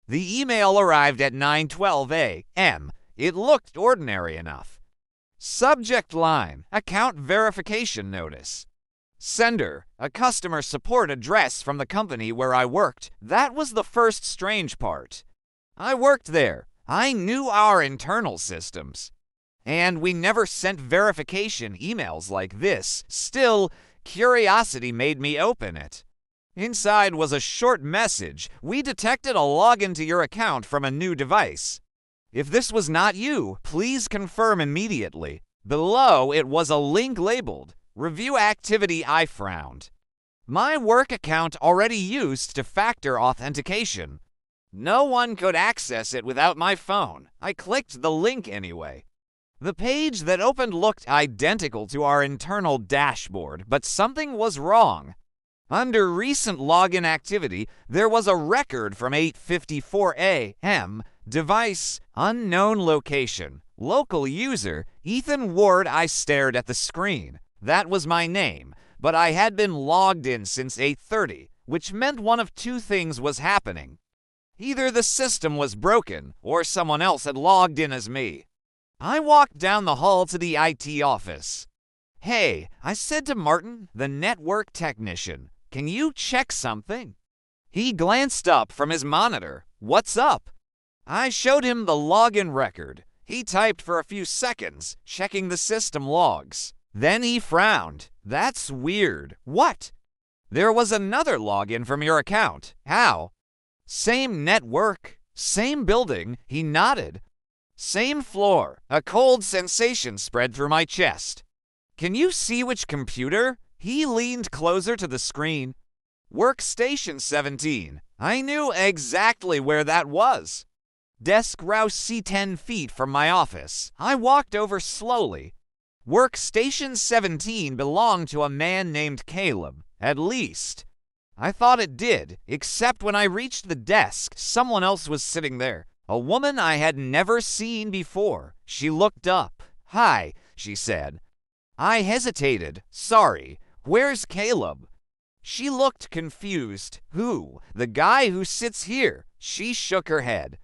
The email arrived at 9:12 a.m. It looked ordinary enough. Subject line, account verification notice. Sender, a customer support address from the company where I worked. That was the first strange part. I worked there. I knew our internal systems. And we never sent verification emails like this. Still, curiosity made me open it. Inside was a short message. We detected a login to your account from a new device. If this was not you, please confirm immediately. Below, it was a link labeled Review Activity. I frowned. My work account already used two-factor authentication. No one could access it without my phone. I clicked the link anyway. The page that opened looked identical to our internal dashboard, but something was wrong. Under recent login activity, there was a record from 8:54 a.m. Device, unknown location. Local user, Ethan Ward. I stared at the screen. That was my name, but I had been logged in since 8:30, which meant one of two things was happening. Either the system was broken, or someone else had logged in as me. I walked down the hall to the IT office. Hey, I said to Martin, the network technician, can you check something? He glanced up from his monitor. What's up? I showed him the login record. He typed for a few seconds, checking the system logs. Then he frowned. That's weird. What? There was another login from your account. How? Same network, same building. He nodded. Same floor. A cold sensation spread through my chest. Can you see which computer? He leaned closer to the screen. Workstation 17. I knew exactly where that was. Desk rouse 10 feet from my office. I walked over slowly. Workstation 17 belonged to a man named Caleb, at least. I thought it did, except when I reached the desk, someone else was sitting there. A woman I had never seen before. She looked up. Hi, she said. I hesitated. Sorry. Where's Caleb? She looked confused. Who? The guy who sits here. She shook her head.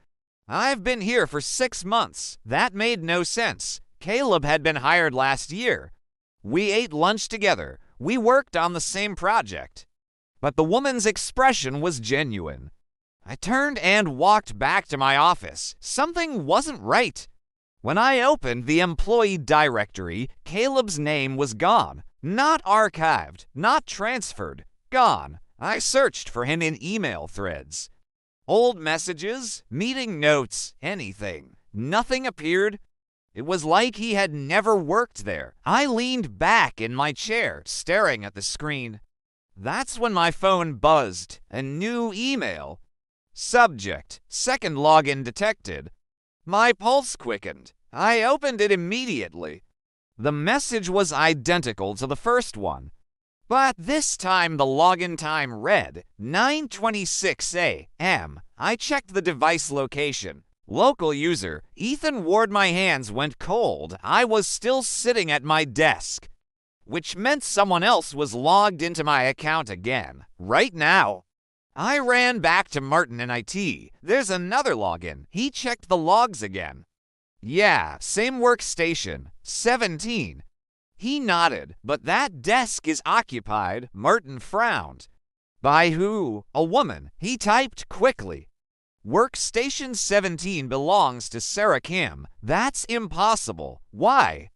I've been here for 6 months. That made no sense. Caleb had been hired last year. We ate lunch together. We worked on the same project. But the woman's expression was genuine. I turned and walked back to my office. Something wasn't right. When I opened the employee directory, Caleb's name was gone. Not archived, not transferred, gone. I searched for him in email threads. Old messages, meeting notes, anything. Nothing appeared. It was like he had never worked there. I leaned back in my chair, staring at the screen. That's when my phone buzzed. A new email. Subject, second login detected. My pulse quickened. I opened it immediately. The message was identical to the first one, but this time the login time read 9:26 a.m. I checked the device location. Local user, Ethan Ward. My hands went cold. I was still sitting at my desk, which meant someone else was logged into my account again, right now. I ran back to Martin in IT. There's another login. He checked the logs again. Yeah, same workstation, 17. He nodded, but that desk is occupied. Martin frowned. By who? A woman. He typed quickly. Workstation 17 belongs to Sarah Kim. That's impossible. Why?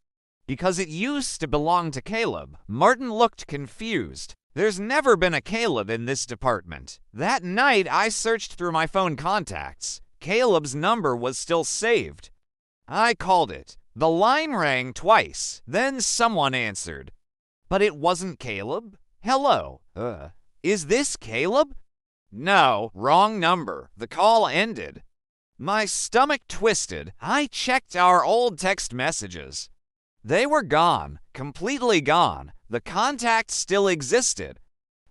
Because it used to belong to Caleb. Martin looked confused. There's never been a Caleb in this department. That night, I searched through my phone contacts. Caleb's number was still saved. I called it. The line rang twice. Then someone answered. But it wasn't Caleb. Hello. Is this Caleb? No, wrong number. The call ended. My stomach twisted. I checked our old text messages. They were gone, completely gone. The contact still existed,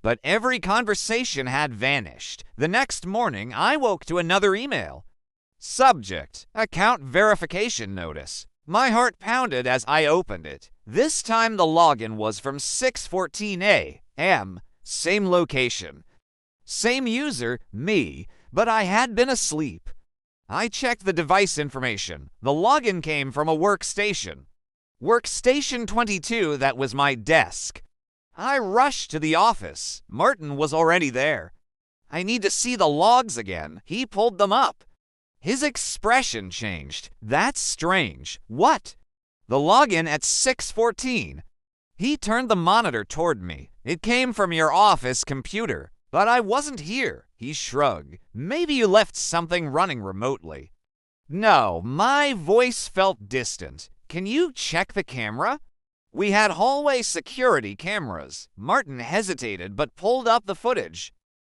but every conversation had vanished. The next morning, I woke to another email. Subject, account verification notice. My heart pounded as I opened it. This time the login was from 6:14 a.m. Same location. Same user, me, but I had been asleep. I checked the device information. The login came from a workstation. Workstation 22, that was my desk. I rushed to the office. Martin was already there. I need to see the logs again. He pulled them up. His expression changed. That's strange. What? The login at 6:14. He turned the monitor toward me. It came from your office computer, but I wasn't here. He shrugged. Maybe you left something running remotely. No, my voice felt distant. Can you check the camera? We had hallway security cameras. Martin hesitated but pulled up the footage.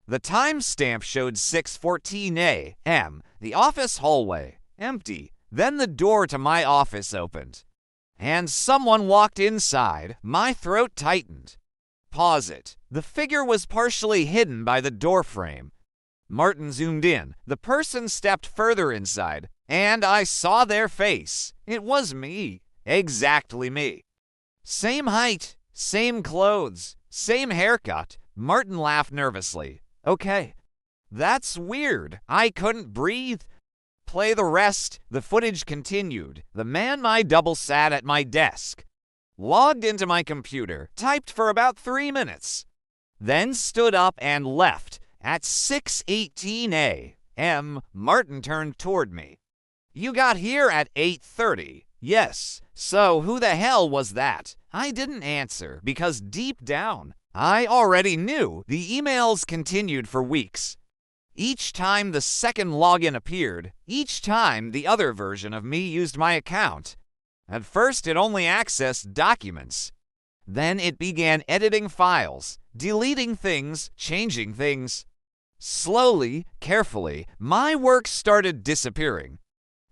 The timestamp showed 6:14 a.m. The office hallway, empty. Then the door to my office opened. And someone walked inside. My throat tightened. Pause it. The figure was partially hidden by the door frame. Martin zoomed in. The person stepped further inside, and I saw their face. It was me. Exactly me. Same height, same clothes, same haircut. Martin laughed nervously. Okay. That's weird. I couldn't breathe. Play the rest. The footage continued. The man my double sat at my desk. Logged into my computer, typed for about 3 minutes. Then stood up and left. At 6:18 a.m., Martin turned toward me. You got here at 8:30. Yes. So who the hell was that? I didn't answer because deep down, I already knew. The emails continued for weeks. Each time the second login appeared, each time the other version of me used my account. At first, it only accessed documents. Then it began editing files, deleting things, changing things. Slowly, carefully, my work started disappearing.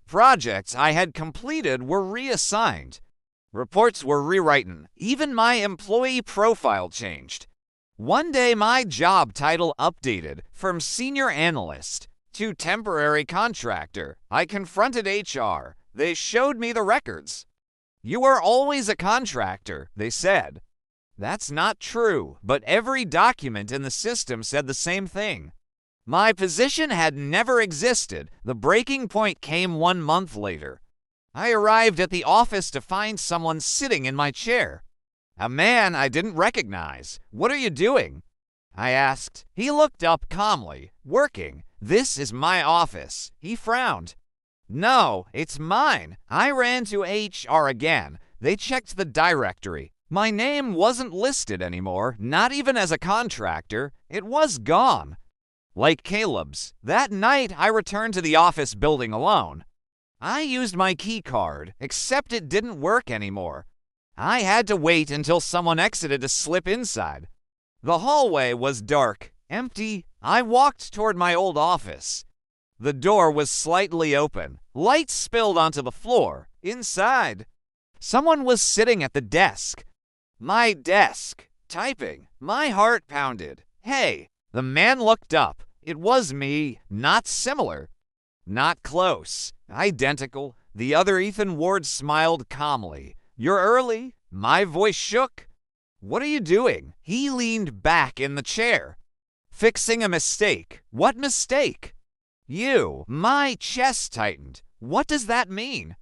Projects I had completed were reassigned. Reports were rewritten. Even my employee profile changed. One day, my job title updated from senior analyst to temporary contractor. I confronted HR. They showed me the records. You are always a contractor, they said. That's not true, but every document in the system said the same thing. My position had never existed. The breaking point came 1 month later. I arrived at the office to find someone sitting in my chair. A man I didn't recognize. What are you doing? I asked. He looked up calmly. Working. This is my office. He frowned. No, it's mine. I ran to HR again. They checked the directory. My name wasn't listed anymore, not even as a contractor. It was gone. Like Caleb's. That night, I returned to the office building alone. I used my key card, except it didn't work anymore. I had to wait until someone exited to slip inside. The hallway was dark, empty. I walked toward my old office. The door was slightly open. Light spilled onto the floor. Inside, someone was sitting at the desk. My desk, typing. My heart pounded. Hey, the man looked up. It was me, not similar. Not close. Identical. The other Ethan Ward smiled calmly. You're early. My voice shook. What are you doing? He leaned back in the chair. Fixing a mistake. What mistake? You. My chest tightened. What does that mean?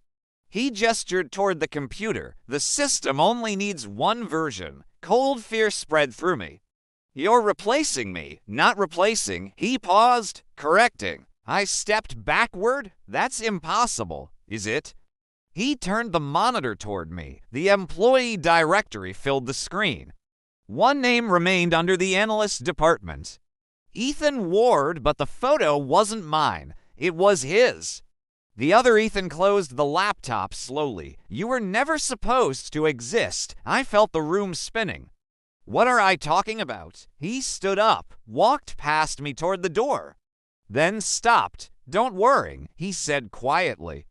He gestured toward the computer. The system only needs one version. Cold fear spread through me. You're replacing me, not replacing. He paused, correcting. I stepped backward? That's impossible, is it? He turned the monitor toward me. The employee directory filled the screen. One name remained under the analyst department. Ethan Ward, but the photo wasn't mine. It was his. The other Ethan closed the laptop slowly. You were never supposed to exist. I felt the room spinning. What are I talking about? He stood up, walked past me toward the door. Then stopped. Don't worry, he said quietly.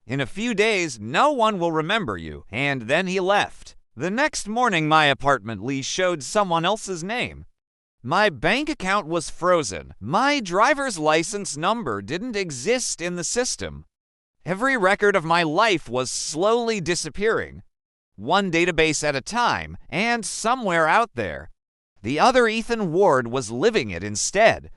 In a few days, no one will remember you. And then he left. The next morning, my apartment lease showed someone else's name. My bank account was frozen. My driver's license number didn't exist in the system. Every record of my life was slowly disappearing. One database at a time, and somewhere out there, the other Ethan Ward was living it instead.